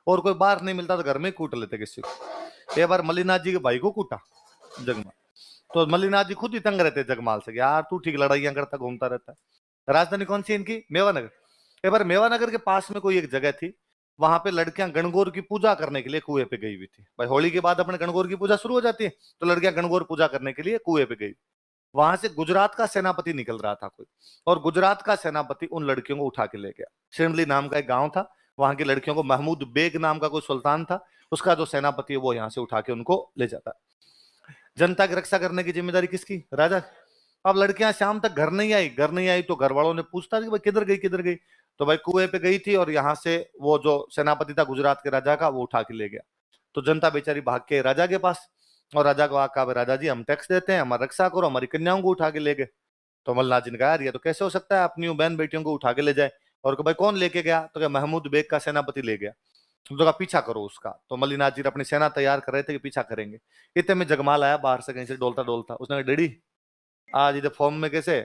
और कोई बाहर नहीं मिलता तो घर में कूट लेते किसी को। एक बार मल्लीनाथ जी के भाई को कूटा जगमाल, तो मल्लीनाथ जी खुद ही तंग रहते जगमाल से, यार तू ठीक लड़ाइयां करता घूमता रहता है। राजधानी कौन सी इनकी? मेवानगर। एक बार मेवानगर के पास में कोई एक जगह थी, वहां पे लड़कियां गणगौर की पूजा करने के लिए कुएं पे गई हुई थी। भाई होली के बाद अपने गणगौर की पूजा शुरू हो जाती है, तो लड़कियां गणगौर पूजा करने के लिए कुएं पे गई। वहां से गुजरात का सेनापति निकल रहा था कोई, और गुजरात का सेनापति उन लड़कियों को उठा के ले गया। शिरमली नाम का एक गांव था, वहां की लड़कियों को महमूद बेग नाम का कोई सुल्तान था, उसका जो सेनापति है वो यहाँ से उठा के उनको ले जाता। जनता की रक्षा करने की जिम्मेदारी किसकी? राजा। अब लड़कियां शाम तक घर नहीं आई, घर नहीं आई तो घर वालों ने पूछता कि भाई किधर गई किधर गई, तो भाई कुएं पे गई थी, और यहाँ से वो जो सेनापति था गुजरात के राजा का वो उठा के ले गया। तो जनता बेचारी भाग के राजा के पास, और राजा को आका, राजा जी हम टैक्स देते हैं, हमारी रक्षा करो, हमारी कन्याओं को उठा के ले गए। तो मल्लाह जी ने कहा यार ये तो कैसे हो सकता है, अपनी बहन बेटियों को उठा के ले जाए। और भाई कौन लेके गया? तो क्या महमूद बेग का सेनापति ले गया। तो कहा पीछा करो उसका। तो मल्लीनाथ जी अपनी सेना तैयार कर रहे थे कि पीछा करेंगे। इतने में जगमाल आया बाहर से कहीं से डोलता डोलता, उसने कहा डैडी आज इधर फॉर्म में कैसे?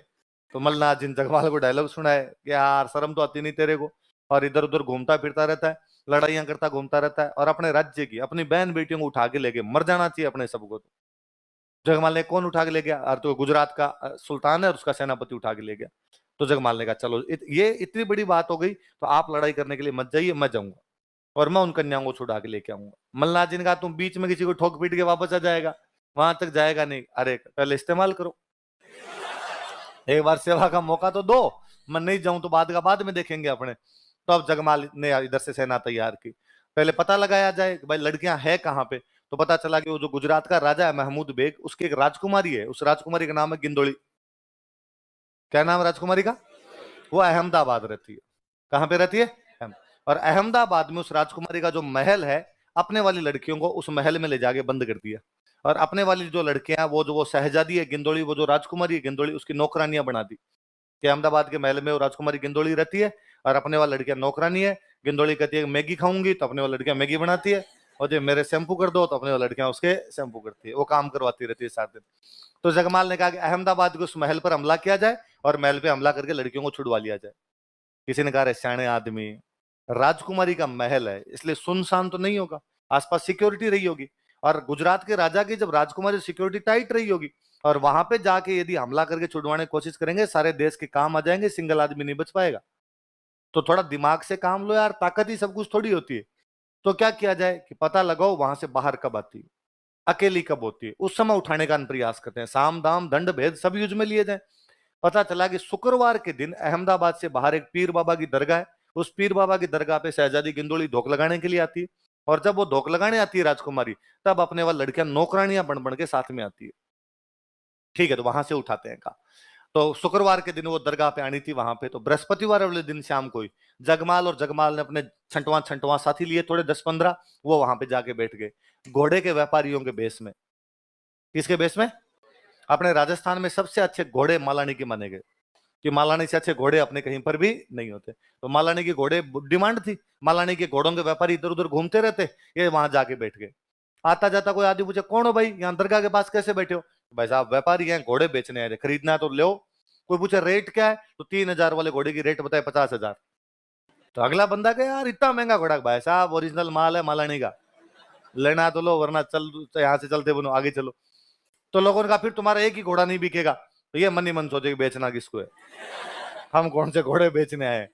तो मल्लीनाथ जी ने जगमाल को डायलॉग सुनाए कि यार शर्म तो आती नहीं तेरे को, और इधर उधर घूमता फिरता रहता है, लड़ाइयां करता घूमता रहता है, और अपने राज्य की अपनी बहन बेटियों को उठा के लेके मर जाना चाहिए अपने सबको। तो जगमाल ने कौन उठा के ले गया? और तो गुजरात का सुल्तान है और उसका सेनापति उठा के ले गया। तो जगमाल ने कहा चलो ये इतनी बड़ी बात हो गई तो आप लड़ाई करने के लिए मत जाइए, मैं जाऊंगा और मैं उन कन्याओं को छुड़ा के लेके आऊंगा। मल्लाह जी ने कहा तुम बीच में किसी को ठोक पीट के वापस आ जाएगा, वहां तक जाएगा नहीं। अरे पहले इस्तेमाल करो, एक बार सेवा का मौका तो दो, मैं नहीं जाऊं तो बाद का बाद में देखेंगे अपने। तो अब जगमाल ने इधर से सेना तैयार की, पहले पता लगाया जाए कि भाई लड़कियां है कहाँ पे। तो पता चला कि वो जो गुजरात का राजा है महमूद बेग, उसकी एक राजकुमारी है, उस राजकुमारी का नाम है गिंदोली। क्या नाम है राजकुमारी का? वो अहमदाबाद रहती है। कहाँ पे रहती है? और अहमदाबाद में उस राजकुमारी का जो महल है, अपने वाली लड़कियों को उस महल में ले जाके बंद कर दिया, और अपने वाली जो लड़कियां वो जो वो शहजादी है गिंदोली, वो जो राजकुमारी है गिंदोली, उसकी नौकरानियां बना दी कि अहमदाबाद के महल में वो राजकुमारी गिंदोली रहती है, और अपने वाली लड़कियां नौकरानी है। गिंदोली कहती है मैगी खाऊंगी, तो अपने वाली लड़कियां मैगी बनाती है, और जो मेरे शैम्पू कर दो, तो अपने वाली लड़कियां उसके शैम्पू करती है, वो काम करवाती रहती है 7 दिन। तो जगमाल ने कहा कि अहमदाबाद के उस महल पर हमला किया जाए, और महल पे हमला करके लड़कियों को छुड़वा लिया जाए। किसी ने कहा रे सियाने आदमी, राजकुमारी का महल है इसलिए सुनसान तो नहीं होगा, आसपास सिक्योरिटी रही होगी, और गुजरात के राजा की जब राजकुमारी सिक्योरिटी टाइट रही होगी, और वहां पे जाके यदि हमला करके छुड़वाने की कोशिश करेंगे, सारे देश के काम आ जाएंगे, सिंगल आदमी नहीं बच पाएगा। तो थोड़ा दिमाग से काम लो यार, ताकत ही सब कुछ थोड़ी होती है। तो क्या किया जाए कि पता लगाओ वहां से बाहर कब आती है, अकेली कब होती है, उस समय उठाने का प्रयास करते हैं। साम दाम दंड भेद सब यूज में लिए जाए। पता चला कि शुक्रवार के दिन अहमदाबाद से बाहर एक पीर बाबा की दरगाह है, उस पीर बाबा की दरगाह पे शहजादी गिंदोली धोख लगाने के लिए आती है, और जब वो धोख लगाने आती है राजकुमारी, तब अपने वाली लड़कियां नौकरानियां बन बन के साथ में आती है। ठीक है, तो वहां से उठाते हैं का। तो शुक्रवार के दिन वो दरगाह पे आनी थी वहां पे, तो बृहस्पतिवार वाले दिन शाम को ही जगमाल और जगमाल ने अपने छंटवा छंटवा साथी लिए थोड़े 10-15, वो वहां पे जाके बैठ गए घोड़े के व्यापारियों के बेस में। किसके बेस में? अपने राजस्थान में सबसे अच्छे घोड़े मालानी के माने गए, कि मालानी से अच्छे घोड़े अपने कहीं पर भी नहीं होते। तो मालानी के घोड़े डिमांड थी, मालानी के घोड़ों के व्यापारी इधर उधर घूमते रहते, ये वहां जाके बैठ गए। आता जाता कोई आदमी पूछे कौन हो भाई, यहाँ दरगाह के पास कैसे बैठे हो? भाई साहब व्यापारी हैं, घोड़े बेचने आए थे, खरीदना है तो लो। कोई पूछे रेट क्या है, तो 3,000 वाले घोड़े की रेट बताए 50,000। तो अगला बंदा कहे यार इतना महंगा घोड़ा? भाई साहब ओरिजिनल माल है मालानी का, लेना तो लो वरना चल यहाँ से चलते बनो आगे चलो। तो लोगों ने कहा फिर तुम्हारा एक ही घोड़ा नहीं बिकेगा। तो ये मन ही मन सोचे कि बेचना किसको है, हम कौन से घोड़े बेचने आए।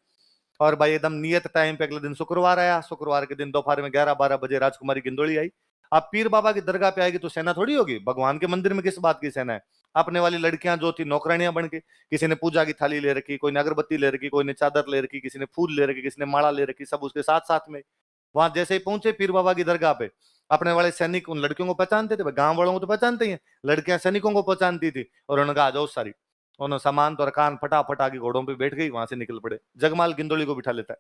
और भाई एकदम नियत टाइम पे अगले दिन शुक्रवार आया, शुक्रवार के दिन दोपहर में 11-12 बजे राजकुमारी गिंदोली आई। अब पीर बाबा की दरगाह पे आएगी तो सेना थोड़ी होगी, भगवान के मंदिर में किस बात की सेना है? अपने वाली लड़कियां जो थी नौकरानियां बन के, किसी ने पूजा की थाली ले रखी, कोई ने अगरबत्ती ले रखी, कोई ने चादर ले रखी, किसी ने फूल ले रखी, किसी ने माला ले रखी, सब उसके साथ साथ में। वहां जैसे ही पहुंचे पीर बाबा की दरगाह पे, अपने वाले सैनिक उन लड़कियों को पहचानते थे, गांव वालों को तो पहचानते ही हैं, लड़कियां सैनिकों को पहचानती थी, और उन्होंने कहा आ जाओ सारी। उन्होंने सामान तो कान फटाफट आके घोड़ों पे बैठ गई, वहां से निकल पड़े। जगमाल गिंदोली को बिठा लेता है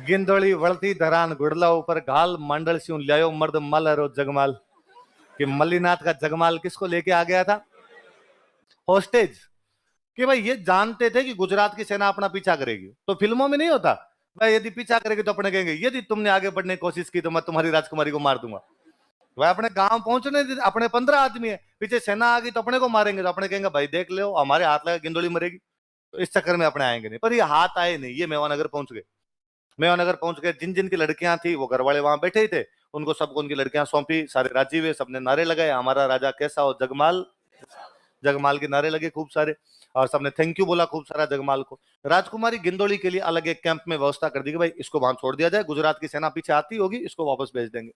गिंदोली वळती धरान गुड़ला ऊपर घाल मंडल स्यू लियो मर्द मल रो जगमाल। कि मल्लीनाथ का जगमाल किसको लेके आ गया था? होस्टेज। कि भाई ये जानते थे कि गुजरात की सेना अपना पीछा करेगी, तो फिल्मों में नहीं होता भाई यदि पीछा करेगी तो अपने कहेंगे यदि तुमने आगे बढ़ने की कोशिश की तो मैं तुम्हारी राजकुमारी को मार दूंगा। वह अपने गांव पहुंचने अपने 15 आदमी है, पीछे सेना आ गई तो अपने को मारेंगे, तो अपने कहेंगे भाई देख लो हमारे हाथ लगा गिंदोली मरेगी, तो इस चक्कर में अपने आएंगे नहीं। पर ये हाथ आए नहीं, ये मेवानगर पहुंच गए। मेवानगर पहुंच गए, जिन जिन की लड़कियां थी वो घर वाले वहां बैठे ही थे, उनको सबको उनकी लड़कियां सौंपी, सारे राजी हुए, सबने नारे लगाए हमारा राजा कैसा हो, जगमाल जगमाल के नारे लगे खूब सारे, और सबने थैंक यू बोला खूब सारा जगमाल को। राजकुमारी गिंदोली के लिए अलग एक कैंप में व्यवस्था कर दी कि भाई इसको वहां छोड़ दिया जाए, गुजरात की सेना पीछे आती होगी इसको वापस भेज देंगे।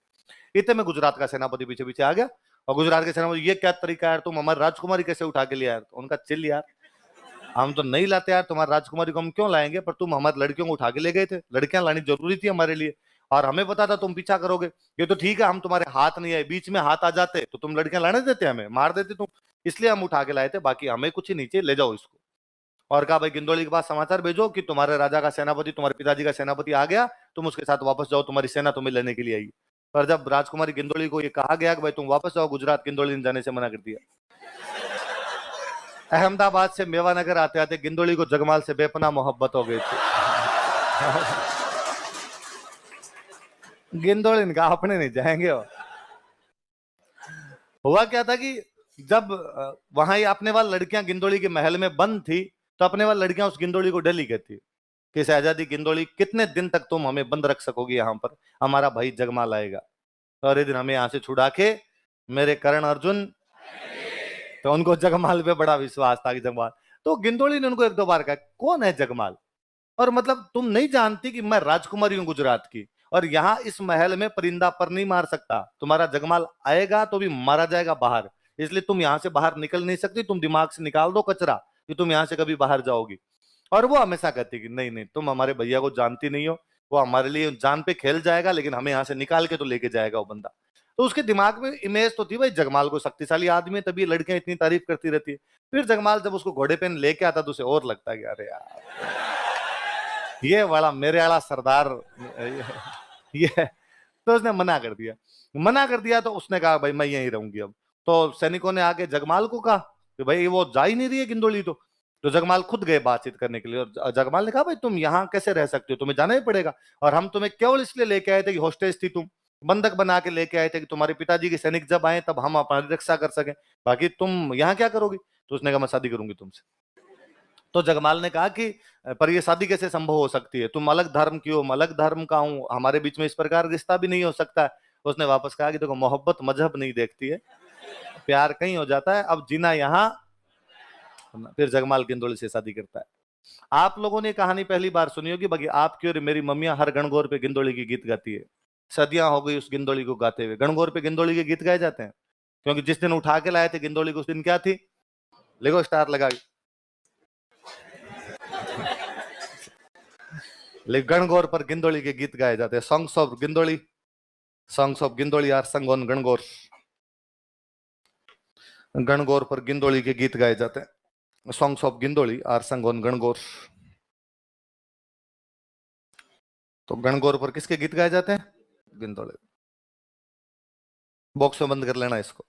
इतने में गुजरात का सेनापति पीछे पीछे आ गया, और गुजरात के सेनापति ये क्या तरीका है यार, तुम हमारी राजकुमारी कैसे उठा के लिया यार। तो उनका चिल यार, हम तो नहीं लाते यार, तुम्हारी राजकुमारी को हम क्यों लाएंगे, पर तुम हमारी लड़कियों को उठा के ले गए थे, लड़कियां लानी जरूरी थी हमारे लिए, और हमें पता था तुम पीछा करोगे। ये तो ठीक है हम तुम्हारे हाथ नहीं आए, बीच में हाथ आ जाते तो तुम लड़कियां लाने देते, हमें मार देते तुम, इसलिए हम उठा के लाए थे, बाकी हमें कुछ ही नीचे ले जाओ इसको। और कहा भाई गिंदोली के पास समाचार भेजो कि तुम्हारे राजा का सेनापति, तुम्हारे पिताजी का सेनापति आ गया, तुम उसके साथ वापस जाओ, तुम्हारी सेना तुम्हें लेने के लिए आई। पर जब राजकुमारी गिंदोली को ये कहा गया कि भाई तुम वापस जाओ गुजरात, गिंदोली ने जाने से मना कर दिया। अहमदाबाद से मेवानगर आते आते गिंदोली को जगमाल से बेपनाह मोहब्बत हो गई थी। गिंदोली ने कहा अपने नहीं जाएंगे। हुआ क्या था कि जब वहां ये अपने वाली लड़कियां गिंदोली के महल में बंद थी, तो अपने वाली लड़कियां उस गिंदोली को डेली कहती कि शहजादी गिंदोली कितने दिन तक तुम हमें बंद रख सकोगी यहाँ पर, हमारा भाई जगमाल आएगा, तो अरे दिन हमें यहाँ से छुड़ा के मेरे कर्ण अर्जुन। तो उनको जगमाल पे बड़ा विश्वास था कि जगमाल, तो गिंदोली ने उनको एक दो बार कहा कौन है जगमाल, और मतलब तुम नहीं जानती कि मैं राजकुमारी हूं गुजरात की, और यहाँ इस महल में परिंदा पर नहीं मार सकता, तुम्हारा जगमाल आएगा तो भी मारा जाएगा बाहर, इसलिए तुम यहाँ से बाहर निकल नहीं सकती, तुम दिमाग से निकाल दो कचरा कि तुम यहाँ से कभी बाहर जाओगी। और वो हमेशा कहती कि नहीं नहीं तुम हमारे भैया को जानती नहीं हो, वो हमारे लिए जान पे खेल जाएगा, लेकिन हमें यहाँ से निकाल के तो लेके जाएगा वो बंदा। तो उसके दिमाग में इमेज तो थी भाई जगमाल को शक्तिशाली आदमी है, तभी लड़कियां इतनी तारीफ करती रहती है। फिर जगमाल जब उसको घोड़े पे लेके आता तो उसे और लगता है कि अरे यार ये वाला मेरे वाला सरदार ये, तो उसने मना कर दिया। मना कर दिया तो उसने कहा भाई मैं यहीं रहूंगी अब। तो सैनिकों ने आके जगमाल को कहा कि भाई वो जा ही नहीं रही है गिंदोली, तो जगमाल खुद गए बातचीत करने के लिए, और जगमाल ने कहा भाई तुम यहाँ कैसे रह सकते हो, तुम्हें जाना ही पड़ेगा, और हम तुम्हें केवल इसलिए लेके आए थे कि हॉस्टेज थी तुम, बंधक बना के लेके आए थे कि तुम्हारे पिताजी के सैनिक जब आए तब हम अपनी रक्षा कर सके, बाकी तुम यहाँ क्या करोगी। तो उसने कहा मैं शादी करूंगी तुमसे। तो जगमाल ने कहा कि पर ये शादी कैसे संभव हो सकती है, तुम अलग धर्म की हो, मैं अलग धर्म का हूं, हमारे बीच में इस प्रकार रिश्ता भी नहीं हो सकता। उसने वापस कहा कि देखो मोहब्बत मजहब नहीं देखती है, प्यार कहीं हो जाता है, अब जीना यहाँ। फिर जगमाल गिंदोली से शादी करता है। आप लोगों ने कहानी पहली बार सुनी होगी, बाकी आपकी और मेरी मम्मियां हर गणगौर पे गिंदोली की गीत गाती है, सदियां हो गई उस गिंदोली को गाते हुए। गणगौर पे गिंदोली के गीत गाए जाते हैं, क्योंकि जिस दिन उठा के लाए थे गिंदोली को उस दिन क्या थी, लेगो स्टार लगा, लेकिन गणगौर पर गिंदोली के गीत गाए जाते हैं। Songs of Gindoli, songs of Gindoli are sung on Gangaur, Gangaur पर गिंदोली के गीत गाए जाते हैं। Songs of Gindoli are sung on Gangaur. तो गणगौर पर किसके गीत गाए जाते हैं, गिंदोली। बॉक्स में बंद कर लेना इसको।